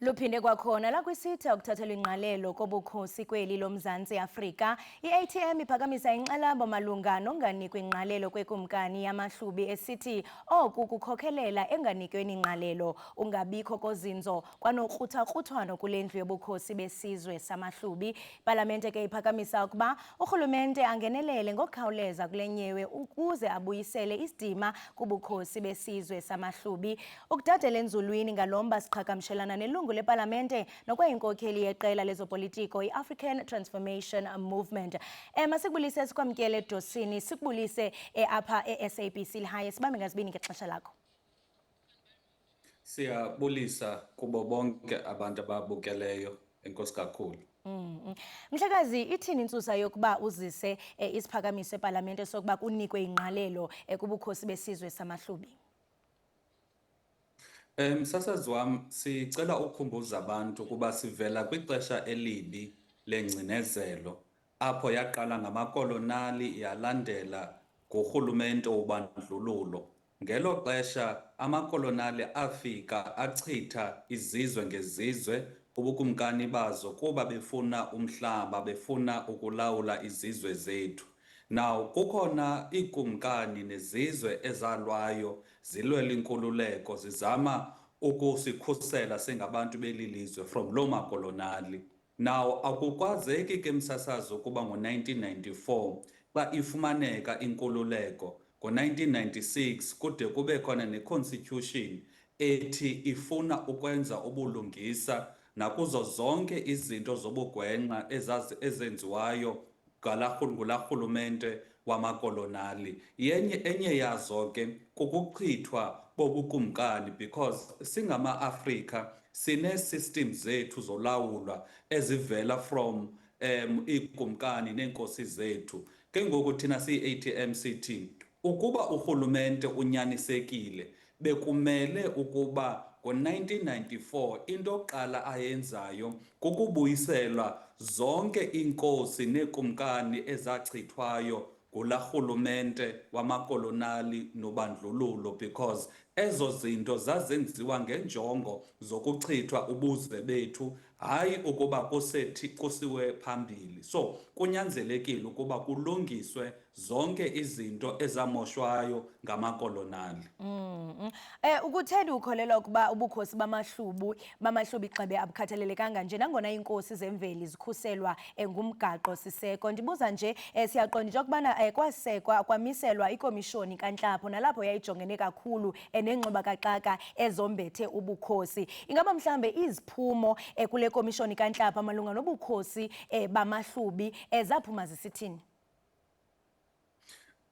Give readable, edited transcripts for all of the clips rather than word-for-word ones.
Luphinde kwakhona la kwisitha ukuthathelwa ingqalelo kobukhosi kweli loMzantsi Afrika, i-ATM iphakamisa inxalabo malunga nonganikwa ingqalelo kwekumkani yamaHlubi esithi oku kukhokhelela enganikweni ingqalelo, ungabikho kozinzo kwanokruthakruthwano kule ndlu yobukhosi besizwe samaHlubi. Ipalamente ke iphakamisa ukuba urhulumente angenelele ngokukhawuleza kule nyewe ukuze abuyisele isidima kubukhosi besizwe samaHlubi. Ukudadela enzulwini ngalomba siqhagamshelana nelungu lepalamente nokwayinkokheli yeqela lezopolitiko i-African Transformation Movement. Masikubulise sikwamkele edosini, sikubulise apha e-SABC Lihaye. Sibambe ngazibini ngexesha lakho. Siyabulisa kubo bonke abantu ababukeleyo. Enkosi kakhulu. Mhlekazi, ithini intsusa yokuba uzise isiphakamiso epalamente sokuba kunikwe ingqalelo kubukhosi besizwe samaHlubi? Msasazi wami, sicela ukukhumbuza abantu kuba sivela kwixesha elibi lengcinezelo apho yaqala ngamakolonali yalandela ngurhulumente wobandlululo. Ngelo xesha amakolonali afika achitha izizwe ngezizwe ubukumkani bazo kuba befuna umhlaba, befuna ukulawula izizwe zethu. Now kukhona iikumkani nezizwe ezalwayo zilwela inkululeko zizama ukusikhusela singabantu belilizwe from loo makolonali. Now akukwazeki ke msasazi ukuba ngo-1994 xa ifumaneka inkululeko, ngo-1996 kude kube khona ne-constitution ethi ifuna ukwenza ubulungisa nakuzo zonke izinto zobugwenxa ezenziwayo ngulaa rhulumente wamakolonali. Enye yazo ke kukuchithwa bobukumkani because singama-Afrika sine-system zethu zolawulwa ezivela from iikumkani neenkosi zethu. Ke ngoku thina siyi-ATM sithi ukuba urhulumente unyanisekile bekumele ukuba ngo-1994 into yokuqala ayenzayo kukubuyisela zonke iinkosi neekumkani ezachithwayo ngulaa rhulumente wamakolonali nobandlululo, because ezo zinto zazenziwa ngenjongo zokuchithwa ubuzwe bethu, hayi ukuba kusiwe phambili. So kunyanzelekile ukuba kulungiswe zonke izinto ezamoshwayo ngamakolonali. Ukutheni ukholelwa ukuba ubukhosi bamaHlubi xa abukhathalelekanga nje nangona iinkosi zemveli zikhuselwa ngumgaqo siseko? Ndibuza nje, siyaqonda into yokubana kwasekwa kwamiselwa ikomishoni kantlapho nalapho yayijongene kakhulu nengxoba kaxaka ezombethe ubukhosi. Ingaba mhlambe iziphumo kule komishoni kantlapho malunga nobukhosi bamaHlubi zaphuma zisithini?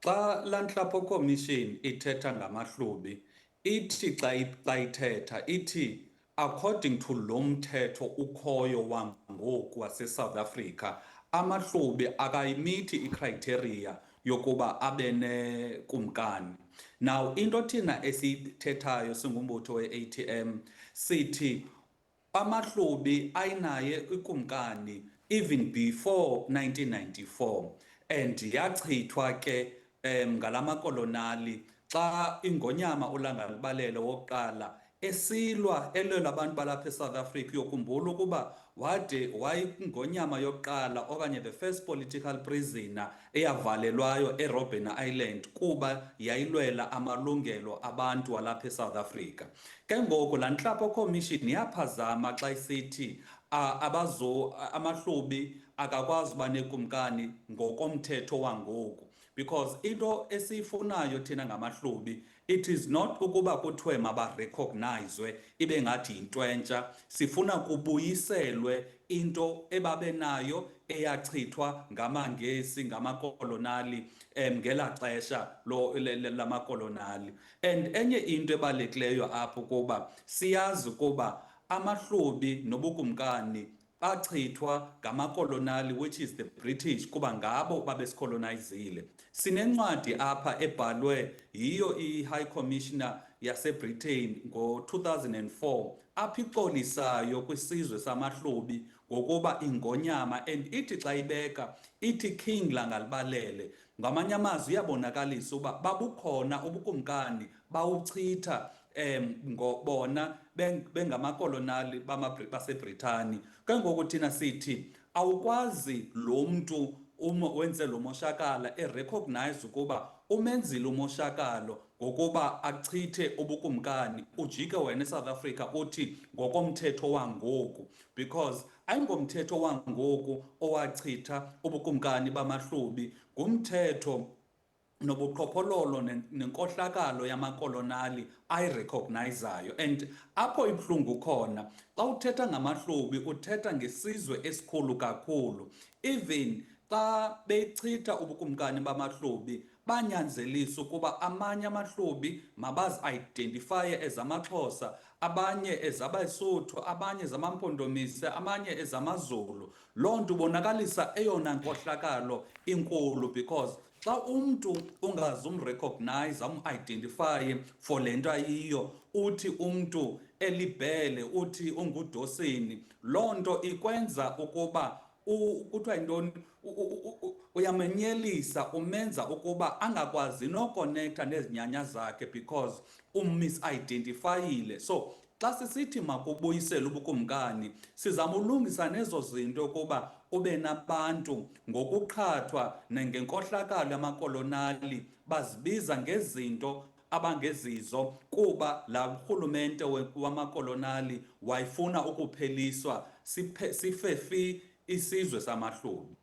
Xa laa Nhlapho Commission ithetha ngamaHlubi, ithi xa ithetha ithi according to lo mthetho ukhoyo wangoku waseSouth Africa, amaHlubi akayimithi icriteria yokuba abe nekumkani. Now into thina esiyithethayo singumbutho we-ATM sithi amaHlubi ayinaye ikumkani even before 1994 and yachithwa ke ngalamakolonali xa iNgonyama uLangabalele wokuqala esilwa elwela abantu balapha eSouth Africa. Yokhumbula ukuba wayingonyama yokuqala okanye the first political prisoner eyavalelwayo eRobben Island kuba yayilwela amalungelo abantu walapha eSouth Africa. Ke ngoku laa Nhlapho Commission yaphazama xa isithi amaHlubi akakwazi uba nekumkani ngokomthetho wangoku, because into esiyifunayo thina ngamaHlubi, it is not ukuba kuthiwe mabarecognizwe ibe ngathi yintwentsha. Sifuna kubuyiselwe into ebabenayo eyachithwa ngamaNgesi, ngamakolonali ngela xesha lamakolonali. And enye into ebalulekileyo apho kuba siyazi ukuba amaHlubi nobukumkani achithwa ngamakolonali, which is the British, kuba ngabo babesikolonizile. Sinencwadi apha ebhalwe yiyo i-High Commissioner yaseBritain ngo-2004 apha ixolisayo kwisizwe samaHlubi ngokuba ingonyama, and ithi xa ibeka ithi King Langabalele. Ngamanye amazwi uyabonakalisa uba babukhona ubukumkani bawuchitha bona bengamakolonali baseBritani. Ke ngoku thina sithi awukwazi lo mntu wenze lo moshakala erecognize ukuba umenzile umoshakalo ngokuba achithe ubukumkani, ujike wena eSouth Africa uthi ngokomthetho wangoku, because ayingomthetho wangoku owachitha ubukumkani bamaHlubi, ngumthetho nobuqhophololo nenkohlakalo yamakolonali ayirecognizayo. And apho ibuhlungu khona, xa uthetha ngamaHlubi uthetha ngesizwe esikhulu kakhulu. Even xa bechitha ubukumkani bamaHlubi banyanzelisa ukuba amanye amaHlubi mabazi-identifaye ezamaXhosa, abanye ezabeSuthu, abanye ezamampondomise, amanye ezamaZulu. Loo nto ibonakalisa eyona nkohlakalo inkulu, because xa umntu ungazumrecognize, umidentifye for le nto ayiyo, uthi umntu elibhele, uthi ungudoseni, loo nto ikwenza ukuba kuthiwa yintoni, uyamenyelisa, umenza ukuba angakwazi nokonektha nezinyanya zakhe because umisidentifiyle. So xa sisithi makubuyisele ubukumkani, sizama ulungisa nezo zinto ukuba ube nabantu ngokuqhathwa nangenkohlakalo yamakolonali bazibiza ngezinto abangezizo kuba la rhulumente wamakolonali wayefuna ukupheliswa sifefi isizwe samaHlubi.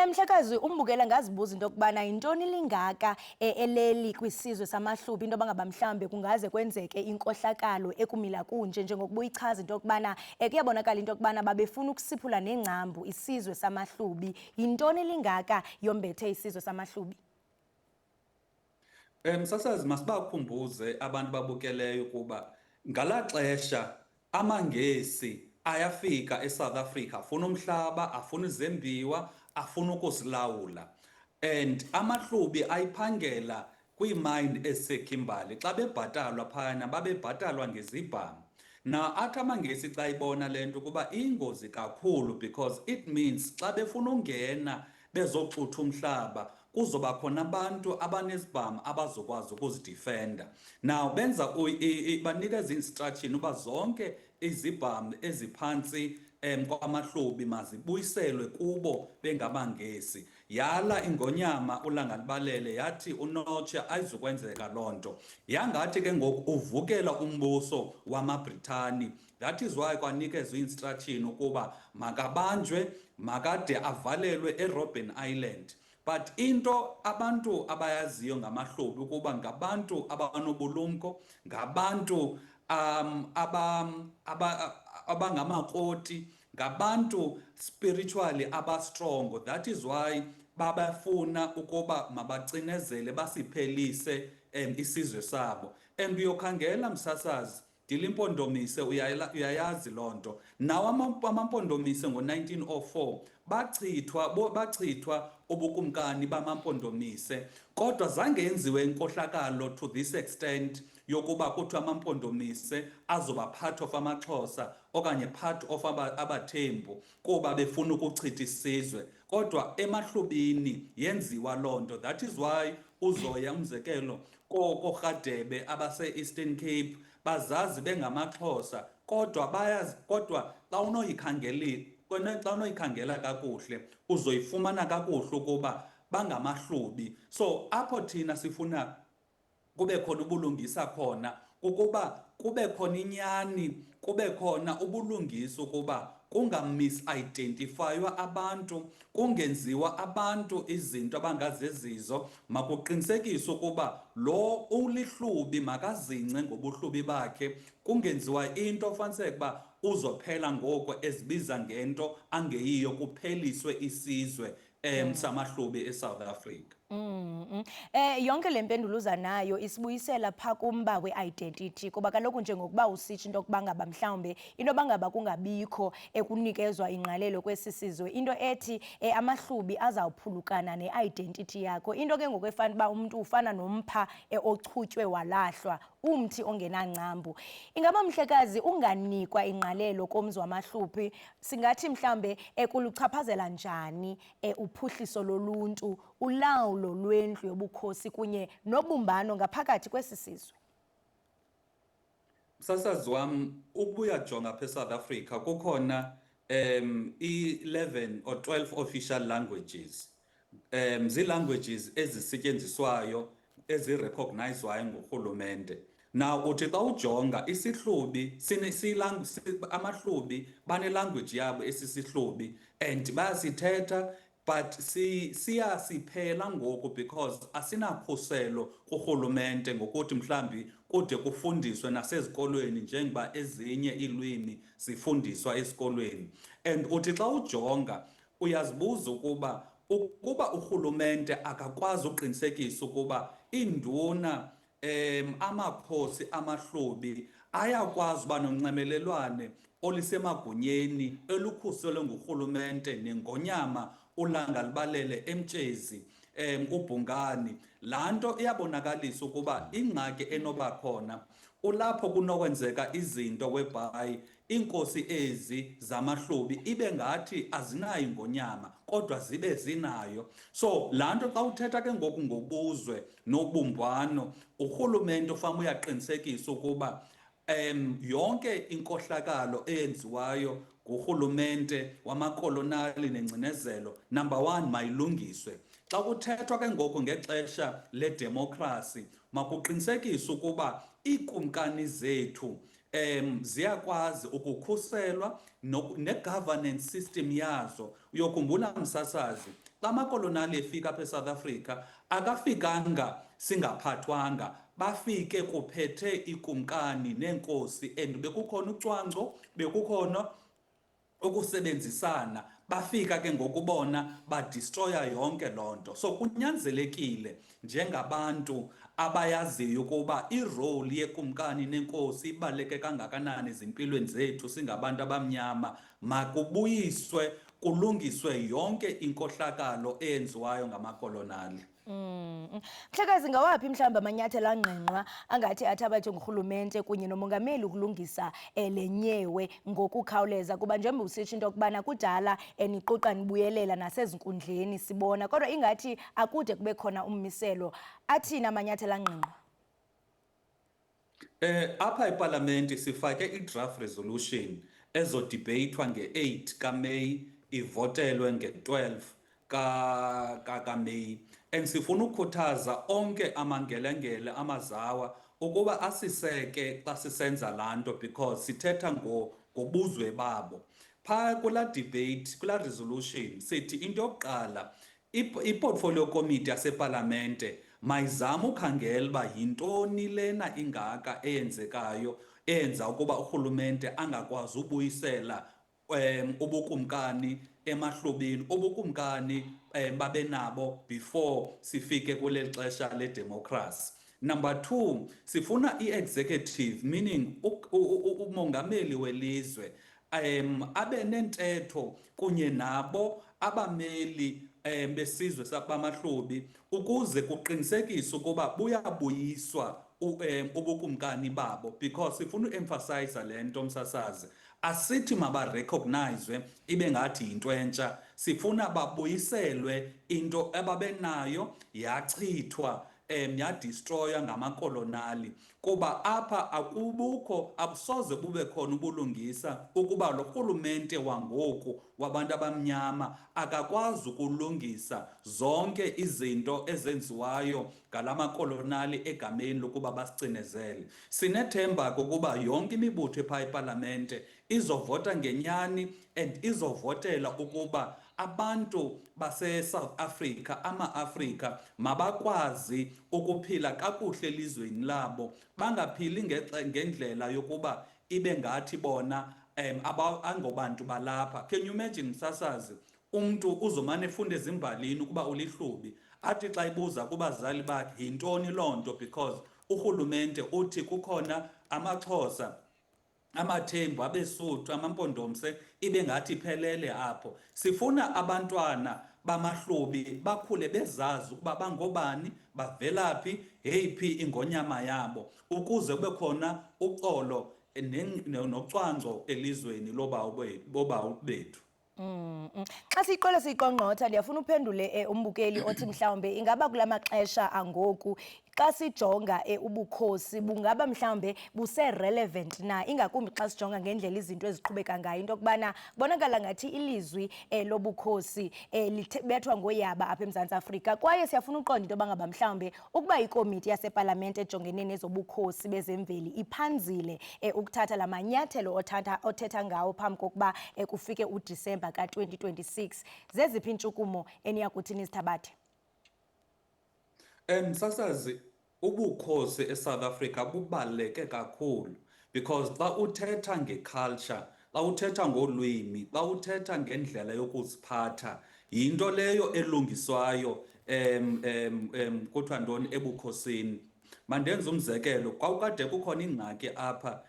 Mhlekazi, umbukela ngazibuza into yokubana yintoni lingaka eleli kwisizwe samaHlubi into bangaba mhlambe kungaze kwenzeke inkohlakalo ekumila kunje, njengokuba uyichaza into yokubana kuyabonakala into yokubana babefuna ukusiphula nengcambu isizwe samaHlubi. Yintoni lingaka yombethe isizwe samaHlubi? Msasazi, masibakhumbuze abantu babukeleyo kuba ngala xesha amaNgesi ayafika eSouth Africa, afuna umhlaba, afuna izembiwa, afuna ukusilawula. And amaHlubi ayiphangela kwiimayini eziseKimberley. Xa bebhatalwa phayana babebhatalwa ngezibhamu. Na athi amaNgesi xa ibona le nto kuba iyingozi kakhulu, because it means xa befuna ungena bezoxutha umhlaba kuzoba khona abantu abanezibhamu abazokwazi ukuzidifenda. Now benza banikeza instruction uba zonke izibhamu eziphantsi kwamaHlubi mazibuyiselwe kubo bengamaNgesi. Yala ingonyama uLangalibalele yathi uNotshe ayizukwenzeka loo nto. Yangathi ke ngoku uvukela umbuso wamaBritani. That is why kwanikezwa instruction ukuba makabanjwe, makade avalelwe eRobben Island. But into abantu abayaziyo ngamaHlubi ukuba ngabantu abanobulumko, ngabantu abangamakoti, ngabantu spiritually abastrong. That is why babafuna ukuba mabacinezele basiphelise isizwe sabo. And uyokhangela msasazi, Dilimpondomise uyayazi loo nto. Nawo amampondomise ngo-1904 bachithwa ubukumkani bamampondomise, kodwa zange yenziwe inkohlakalo to this extent yokuba kuthiwa amampondomise azoba part of amaXhosa okanye part of abaThembu kuba befuna ukuchitha isizwe. Kodwa emaHlubini yenziwa loo nto. That is why uzoya umzekelo koRhadebe abase-Eastern Cape bazazi bengamaXhosa, kodwa bayazi, kodwa xa unoyikhangela kakuhle uzoyifumana kakuhle ukuba bangamaHlubi. So apho thina sifuna kube khona ubulungisa khona ukuba kube khona inyani, kube khona ubulungisa ukuba kungamisidentifiwa abantu, kungenziwa abantu izinto abangazezizo. Makuqinisekiswe ukuba lo uliHlubi makazingce ngobuHlubi bakhe, kungenziwa into ofaniseke uba uzophela ngoko ezibiza ngento angeyiyo, kupheliswe isizwe samaHlubi eSouth Africa. Yonke le mpendulo uza nayo isibuyisela pha kumba we-identity, kuba kaloku njengokuba usitsho into yokuba ngaba mhlawumbe into bangaba kungabikho ekunikezwa ingqalelo kwesi sizwe, into ethi amaHlubi azawuphulukana ne-identity yakho. Into ke ngoku efana uba umntu ufana nompha ochutywe walahlwa, umthi ongenangcambu. Ingaba mhlekazi unganikwa ingqalelo komzi wamaHlubi, singathi mhlawumbe kuluchaphazela njani uphuhliso loluntu, ulawulo lwendlu yobukhosi kunye nobumbano ngaphakathi kwesi sizwe? Msasazi wam, ukubuya jonga apha eSouth Africa kukhona 11 or 12 official languages. Zii-languages ezisetyenziswayo ezirecognizewayo ngurhulumente. Now uthi xa ujonga isihlubi amahlubi banelanguage yabo esisihlubi and bayasithetha, but siyasiphela ngoku because asinakhuselo kurhulumente ngokuthi mhlambi kude kufundiswe nasezikolweni njengoba ezinye iilwimi zifundiswa esikolweni. And uthi xa ujonga uyazibuza ukuba urhulumente akakwazi uqinisekisa ukuba iinduna amakhosi amahlubi ayakwazi uba nonxibelelwane olusemagunyeni elukhuselwe ngurhulumente nengonyama ulanga libalele emtshezi uBhungane. Laa nto iyabonakalisa ukuba ingxaki enoba khona ulapho kunokwenzeka izinto whereby iinkosi ezi zamahlubi ibe ngathi azinayo ingonyama kodwa zibe zinayo. So laa nto xa uthetha ke ngoku ngobuzwe nobumbano, urhulumente ufane uyaqinisekisa ukuba yonke inkohlakalo eyenziwayo ngurhulumente wamakolonali nengcinezelo, number one, mayilungiswe. Xa kuthethwa ke ngoku ngexesha ledemokhrasi, makuqinisekiswe ukuba iikumkani zethu ziyakwazi ukukhuselwa ne-governance system yazo. Uyokhumbula msasazi, xa amakolonali efika apha eSouth Africa akafikanga singaphathwanga, bafike kuphethe ikumkani neenkosi and bekukhona ucwangco, bekukhona ukusebenzisana, bafika ke ngokubona badistroya yonke loo nto. So kunyanzelekile njengabantu abayaziyo ukuba irole yekumkani nenkosi ibaluleke kangakanani ezimpilweni zethu singabantu abamnyama, makubuyiswe kulungiswe yonke inkohlakalo eyenziwayo ngamakolonali. Mhlekazi, ngawaphi mhlawumbi amanyathelo angqengqwa angathi athabathwe ngurhulumente kunye nomongameli ukulungisa le nyewe ngokukhawuleza? Kuba njengoba usitsho into yokubana kudala niquqa nibuyelela nasezinkundleni sibona, kodwa ingathi akude kube khona ummiselo. Athini amanyathelo angqengqwa? Apha eParliament sifake i-draft resolution ezodibeyithwa nge-8 kaMeyi, ivotelwe nge-12 kaMeyi. And sifuna ukukhuthaza onke amangelengele amazawa ukuba asiseke xa sisenza laa nto because sithetha ngobuzwe babo. Phaa kulaa debate, kulaa resolution sithi into yokuqala, i-portfolio committee yaseParlamente mayizame ukhangela uba yintoni lena ingaka eyenzekayo eyenza ukuba urhulumente angakwazi ubuyisela ubukumkani emahlubini, ubukumkani babe nabo before sifike kuleli xesha ledemokhrasi. Number 2, sifuna i-executive, meaning umongameli welizwe abe nentetho kunye nabo abameli besizwe sabamahlubi ukuze kuqinisekiswe ukuba buyabuyiswa ubukumkani babo, because sifuna uemphasize le nto msasazi. Asithi mabarecognizwe ibe ngathi yinto entsha, sifuna babuyiselwe into ababenayo yachithwa yadistroywa ngamakolonali, kuba apha akubukho abusoze bube khona ubulungisa ukuba lo rhulumente wangoku wabantu abamnyama akakwazi ukulungisa zonke izinto ezenziwayo ngalamakolonali egameni lokuba basicinezele. Sinethemba ukuba yonke imibutho ephaa eParlamente izovota ngenyani and izovotela ukuba abantu base-South Africa, ama-Afrika, mabakwazi ukuphila kakuhle elizweni labo, bangaphili ngendlela yokuba ibe ngathi bona angobantu balapha. Can you imagine msasazi, umntu uzomane efunda ezimbalini ukuba ulihlubi, athi xa ibuza kubazali bakhe yintoni loo nto, because urhulumente uthi kukhona amaXhosa, amaThembu, abeSuthu, amampondomse, ibe ngathi iphelele apho. Sifuna abantwana bamahlubi bakhule bezazi ukuba bangobani, bavelaphi, yeyiphi ingonyama yabo, ukuze kube khona uxolo nocwangco elizweni lobawu bethu. Xa siyiqonqotha ndiyafuna uphendule umbukeli othi mhlawumbe ingaba kula maxesha angoku xa sijonga ubukhosi bungaba mhlawumbe buse-relevant na, ingakumbi xa sijonga ngendlela izinto eziqhubeka ngayo, into yokubana bonakala ngathi ilizwi lobukhosi libethwa ngoyaba apha eMzantsi Afrika. Kwaye siyafuna uqonda into yoba ngaba mhlawumbe ukuba ikomiti yasepalamente ejongene nezobukhosi bezemveli iphanzile ukuthatha la manyathelo othetha ngawo phambi kokuba kufike uDisemba ka-2026, zeziphi iintshukumo eniyakuthi nizithabathe? Sasazi ubukhosi eSouth Africa bubaluleke kakhulu because xa uthetha ngeculture, xa uthetha ngolwimi, xa uthetha ngendlela yokuziphatha, yinto leyo elungiswayo kuthiwa ntoni ebukhosini. Mandenze umzekelo, kwakukade kukhona ingxaki apha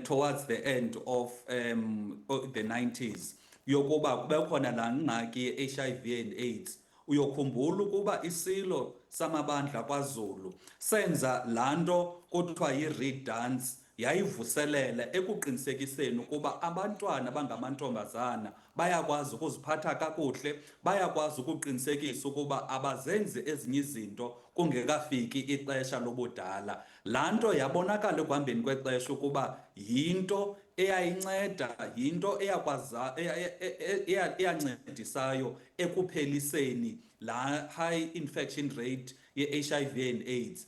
towards the end of the 90s yokuba kube khona laa ngxaki ye-HIV and AIDS. Uyokhumbula ukuba isilo samabandla kwaZulu senza laa nto kuthiwa yi-reed dance, yayivuselela ekuqinisekiseni ukuba abantwana abangamantombazana bayakwazi ukuziphatha kakuhle, bayakwazi ukuqinisekisa ukuba abazenzi ezinye izinto kungekafiki ixesha lobudala. Laa nto yabonakala ekuhambeni kwexesha ukuba yinto eyayinceda, yinto eyancedisayo ekupheliseni la high infection rate ye-HIV and AIDS.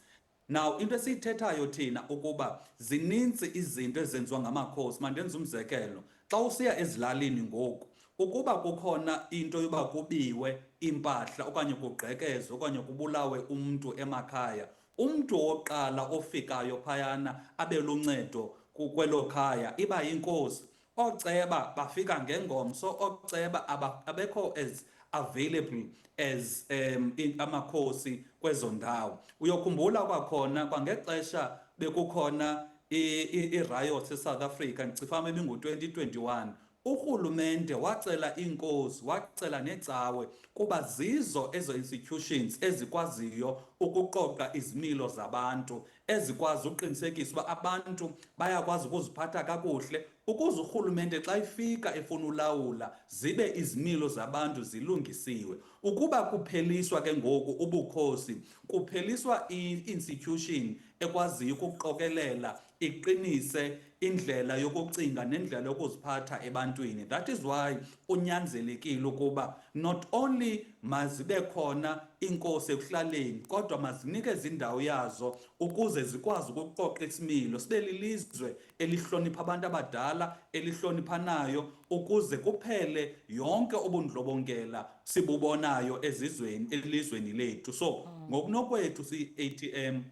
Now into esiyithethayo thina ukuba zininzi izinto ezenziwa ngamakhosi. Mandenze umzekelo, xa usiya ezilalini ngoku, ukuba kukhona into yoba kubiwe impahla okanye kugqekezwe okanye kubulawe umntu emakhaya, umntu wokuqala ofikayo phayana abe luncedo kwelo khaya iba yinkosi. Ooceba bafika ngengomso, ooceba abekho as available as amakhosi kwezo ndawo. Uyokhumbula kwakhona kwangexesha bekukhona i-riots eSouth Africa, ndicifama ibingu-2021, urhulumente wacela iinkosi, wacela neecawe kuba zizo ezo institutions ezikwaziyo ukuqoqa izimilo zabantu, ezikwazi uqinisekisa uba abantu bayakwazi ukuziphatha kakuhle, ukuze urhulumente xa ifika efuna ulawula zibe izimilo zabantu zilungisiwe. Ukuba kupheliswa ke ngoku ubukhosi, kupheliswa i-institution ekwaziyo ukuqokelela, iqinise indlela yokucinga nendlela yokuziphatha ebantwini. That is why kunyanzelekile ukuba not only mazibe khona iinkosi ekuhlaleni, kodwa mazinikeze indawo yazo ukuze zikwazi ukuqoqa isimilo, sibe lilizwe elihlonipha abantu abadala, elihloniphanayo, ukuze kuphele yonke ubundlobongela sibubonayo elizweni lethu. So ngokunokwethu si-ATM,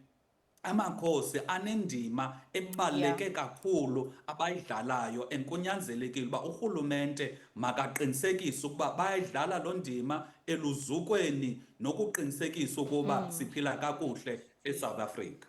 amakhosi anendima ebaluleke kakhulu abayidlalayo, and kunyanzelekile uba urhulumente makaqinisekise ukuba bayayidlala loo ndima eluzukweni nokuqinisekisa ukuba siphila kakuhle eSouth Africa.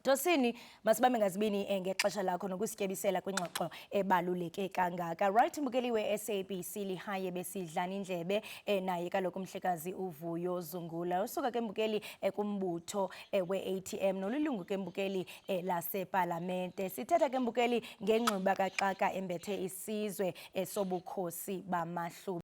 Tosini, masibambe ngazibini ngexesha lakho nokusityebisela kwingxoxo ebaluleke kangaka. Right, mbukeli we-SABC lihaye besidlana indlebe naye kaloku umhlekazi uVuyo Zungula. Usuka ke mbukeli kumbutho we-ATM nolilungu ke mbukeli lasepalamente. Sithetha ke mbukeli ngengxuba kaxaka embethe isizwe sobukhosi bamaHlubi.